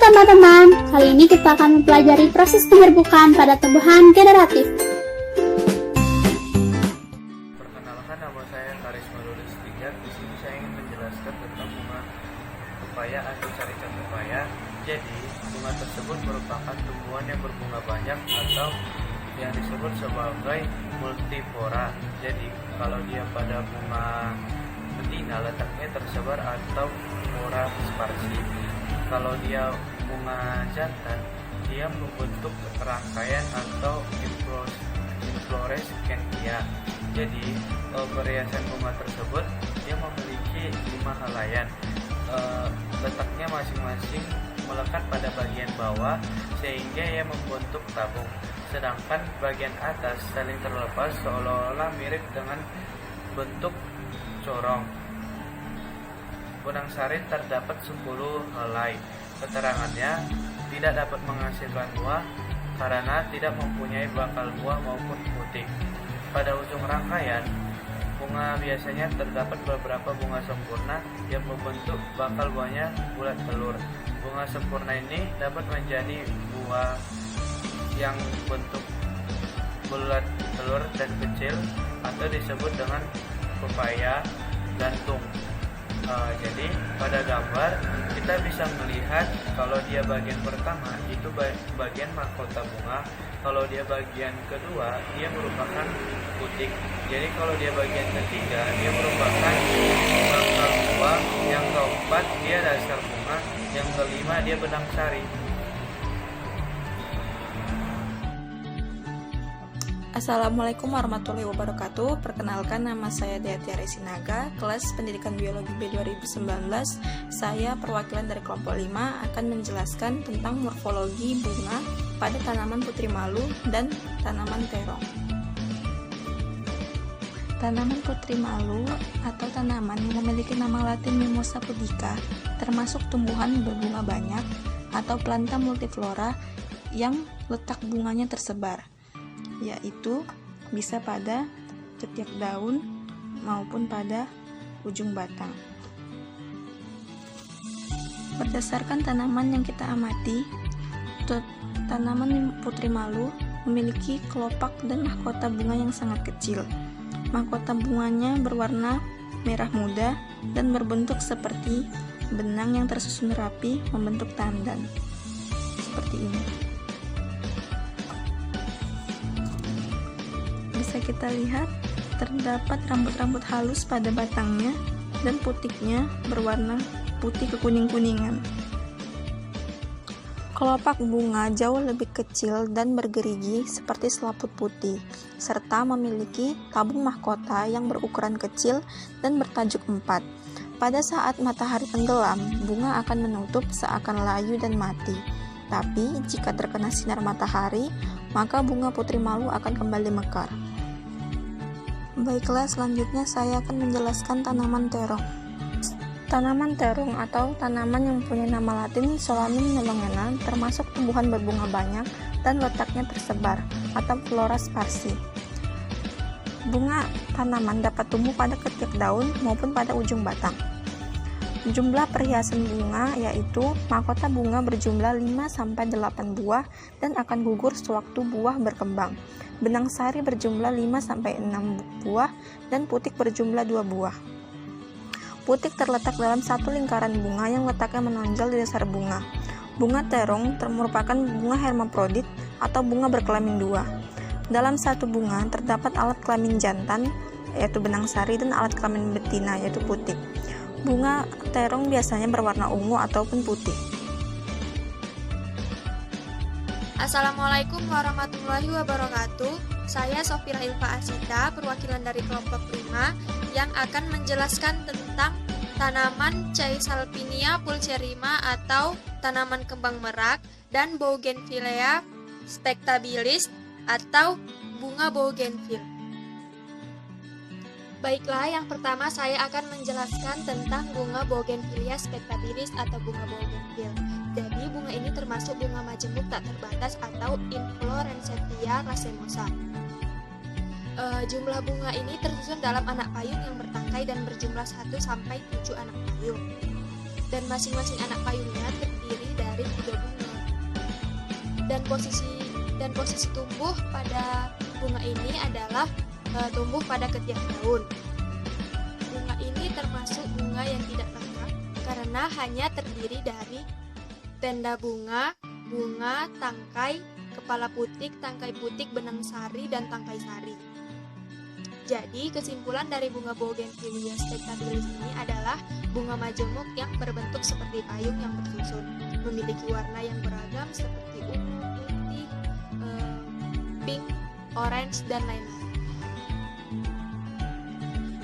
teman-teman, kali ini kita akan mempelajari proses penyerbukan pada tumbuhan generatif. Perkenalkan, nama saya Karisma Lulis Tigar. Di sini saya ingin menjelaskan tentang bunga pepaya atau caricak pepaya. Jadi, bunga tersebut merupakan tumbuhan yang berbunga banyak atau yang disebut sebagai multiflora. Jadi, kalau dia pada bunga betina letaknya tersebar atau flora sparsi. Kalau dia bunga jantan, dia membentuk rangkaian atau inflorescentia. Jadi perhiasan bunga tersebut dia memiliki 5 helaian. Letaknya masing-masing melekat pada bagian bawah sehingga ia membentuk tabung. Sedangkan bagian atas saling terlepas seolah-olah mirip dengan bentuk corong. Benang sari terdapat 10 helai. Keterangannya tidak dapat menghasilkan buah karena tidak mempunyai bakal buah maupun putik. Pada ujung rangkaian bunga biasanya terdapat beberapa bunga sempurna yang membentuk bakal buahnya bulat telur. Bunga sempurna ini dapat menjadi buah yang bentuk bulat telur dan kecil atau disebut dengan pepaya gantung. Jadi pada gambar kita bisa melihat kalau dia bagian pertama itu bagian mahkota bunga, kalau dia bagian kedua dia merupakan putik. Jadi kalau dia bagian ketiga dia merupakan bakal buah, yang keempat dia dasar bunga, yang kelima dia benang sari. Assalamualaikum warahmatullahi wabarakatuh. Perkenalkan, nama saya Deatiara Sinaga, kelas Pendidikan Biologi B 2019. Saya perwakilan dari kelompok 5 akan menjelaskan tentang morfologi bunga pada tanaman putri malu dan tanaman terong. Tanaman putri malu atau tanaman yang memiliki nama latin Mimosa pudica termasuk tumbuhan berbunga banyak atau planta multiflora yang letak bunganya tersebar, yaitu bisa pada ketiak daun maupun pada ujung batang. Berdasarkan tanaman yang kita amati, tanaman putri malu memiliki kelopak dan mahkota bunga yang sangat kecil. Mahkota bunganya berwarna merah muda dan berbentuk seperti benang yang tersusun rapi membentuk tandan, seperti ini. Bisa kita lihat terdapat rambut-rambut halus pada batangnya dan putiknya berwarna putih kekuning-kuningan. Kelopak bunga jauh lebih kecil dan bergerigi seperti selaput putih, serta memiliki tabung mahkota yang berukuran kecil dan bertajuk 4. Pada saat matahari tenggelam, bunga akan menutup seakan layu dan mati. Tapi jika terkena sinar matahari, maka bunga putri malu akan kembali mekar. Baiklah, selanjutnya saya akan menjelaskan tanaman terong. Tanaman terong atau tanaman yang mempunyai nama latin Solanum melongena termasuk tumbuhan berbunga banyak dan letaknya tersebar atau flora sparsi. Bunga tanaman dapat tumbuh pada ketiak daun maupun pada ujung batang. Jumlah perhiasan bunga yaitu mahkota bunga berjumlah 5-8 buah dan akan gugur sewaktu buah berkembang. Benang sari berjumlah 5-6 buah dan putik berjumlah 2 buah. Putik terletak dalam satu lingkaran bunga yang letaknya menonjol di dasar bunga. Bunga terong merupakan bunga hermaprodit atau bunga berkelamin 2. Dalam satu bunga terdapat alat kelamin jantan yaitu benang sari dan alat kelamin betina yaitu putik. Bunga terong biasanya berwarna ungu ataupun putih. Assalamualaikum warahmatullahi wabarakatuh. Saya Sofira Ilfa Asita, perwakilan dari kelompok 5 yang akan menjelaskan tentang tanaman Caesalpinia pulcherrima atau tanaman kembang merak dan Bougainvillea spectabilis atau bunga bougainville. Baiklah, yang pertama saya akan menjelaskan tentang bunga Bougainvillea spectabilis atau bunga bougainville. Jadi bunga ini termasuk bunga majemuk tak terbatas atau Inflorescentia racemosa. Jumlah bunga ini tersusun dalam anak payung yang bertangkai dan berjumlah 1-7 anak payung. Dan masing-masing anak payungnya terdiri dari cabik juga bunga. Dan posisi tumbuh pada bunga ini adalah tumbuh pada ketiak daun. Bunga ini termasuk bunga yang tidak lengkap karena hanya terdiri dari tenda bunga, tangkai, kepala putik, tangkai putik, benang sari, dan tangkai sari. Jadi, kesimpulan dari bunga Bougainvillea spectabilis ini adalah bunga majemuk yang berbentuk seperti payung yang bersusun, memiliki warna yang beragam seperti ungu, putih, pink, orange, dan lain-lain.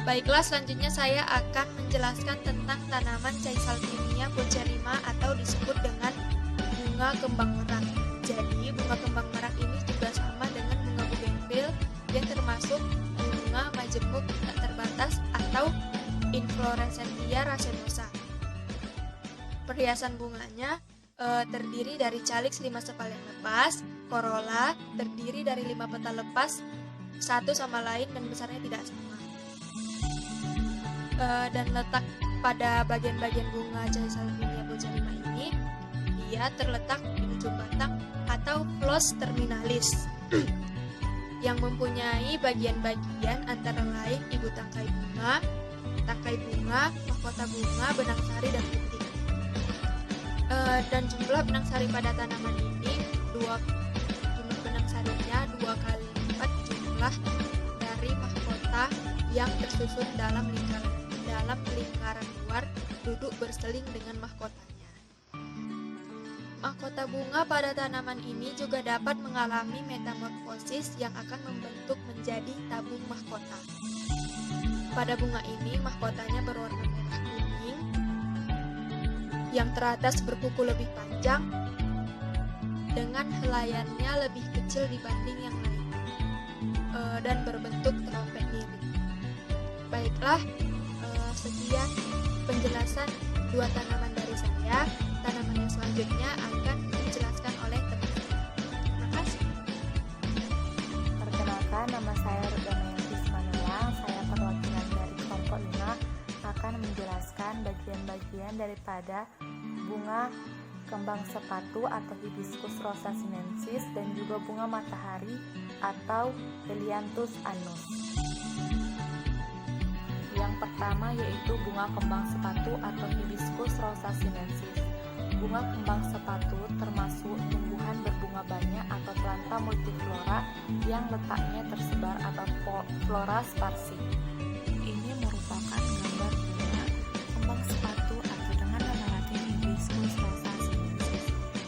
Baiklah, selanjutnya saya akan menjelaskan tentang tanaman Caesalpinia pulcherrima atau disebut dengan bunga kembang merak. Jadi, bunga kembang merak ini juga sama dengan bunga bougainville yang termasuk bunga majemuk tak terbatas atau Inflorescentia racemosa. Perhiasan bunganya terdiri dari calyx 5 sepal yang lepas, corolla terdiri dari 5 petal lepas satu sama lain dan besarnya tidak sama. Dan letak pada bagian-bagian bunga Caesalpinia pulcherrima ini, dia terletak di ujung batang atau flos terminalis yang mempunyai bagian-bagian antara lain ibu tangkai bunga, mahkota bunga, benang sari, dan putik. Dan jumlah benang sari pada tanaman ini jumlah benang sarinya 2 kali lipat jumlah dari mahkota yang tersusun dalam lingkaran luar duduk berseling dengan mahkotanya. Mahkota bunga pada tanaman ini juga dapat mengalami metamorfosis yang akan membentuk menjadi tabung mahkota. Pada bunga ini, mahkotanya berwarna merah kuning, yang teratas berkuku lebih panjang, dengan helaiannya lebih kecil dibanding yang lain, dan berbentuk trompet miring. Baiklah, sekian penjelasan 2 tanaman dari saya. Tanaman yang selanjutnya akan dijelaskan oleh teman saya. Terima kasih. Perkenalkan, nama saya Rudana Manulang. Saya perwakilan dari kelompok 5 akan menjelaskan bagian-bagian daripada bunga kembang sepatu atau Hibiscus rosa sinensis dan juga bunga matahari atau Helianthus annus. Yang pertama yaitu bunga kembang sepatu atau Hibiscus rosa sinensis. Bunga kembang sepatu termasuk tumbuhan berbunga banyak atau planta multiflora yang letaknya tersebar atau flora sparsi. Ini merupakan gambar bunga kembang sepatu atau dengan nama latin Hibiscus rosa sinensis,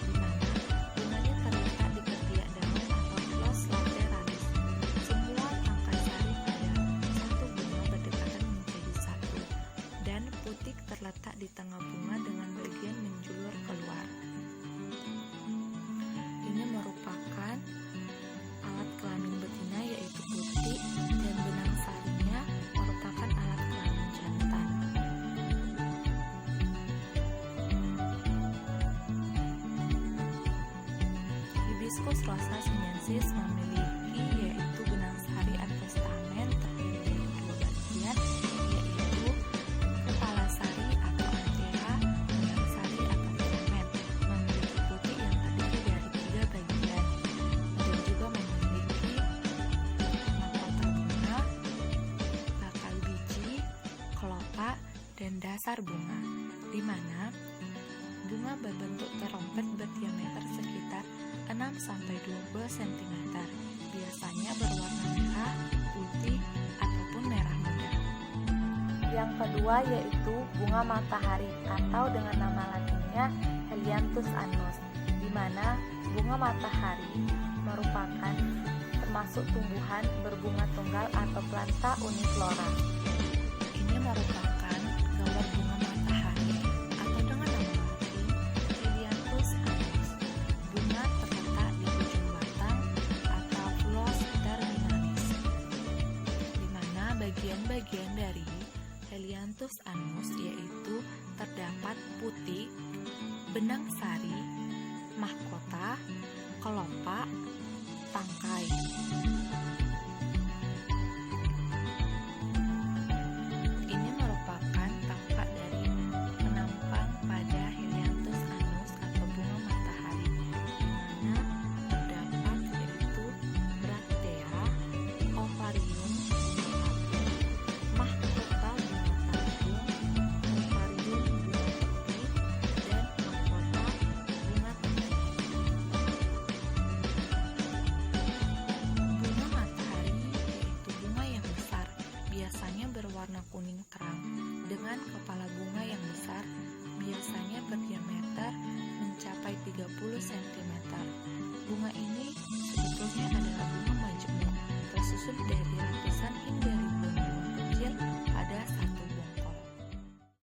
di mana bunganya terletak di ketiak daun atau flos lateralis. Semua tangkai sari pada satu bunga berdekatan menjadi satu, dan putik terletak di tengah bunga dengan bagian menjulur keluar. Ini merupakan alat kelamin betina yaitu putik, dan benang sarinya merupakan alat kelamin jantan. Hibiscus rosa sinensis memiliki yaitu benang sari atau stamen terdiri dari 2 bagian, yaitu kepala sari atau antera, benang sari atau filamen. Memiliki putik yang terdiri dari 3 bagian, dan juga memiliki mahkota bunga, bakal biji, kelopak, dan dasar bunga, di mana bunga berbentuk terompet berdiameter sekitar 6-20 cm, biasanya berwarna merah, putih, ataupun merah muda. Yang kedua yaitu bunga matahari atau dengan nama latinnya Helianthus annus, di mana bunga matahari merupakan termasuk tumbuhan berbunga tunggal atau planta uniflora. Ini merupakan gambar bunga matahari atau dengan nama latin Helianthus annus. Bunga terletak di ujung batang atau flos terminalis, di mana bagian-bagian dari Helianthus annus yaitu terdapat putik, benang sari, mahkota, kelopak, tangkai. Ini merupakan tampak dari penampang pada Helianthus annus atau bunga berwarna kuning terang dengan kepala bunga yang besar, biasanya berdiameter mencapai 30 cm. Bunga ini sebetulnya adalah bunga majemuk, tersusun dari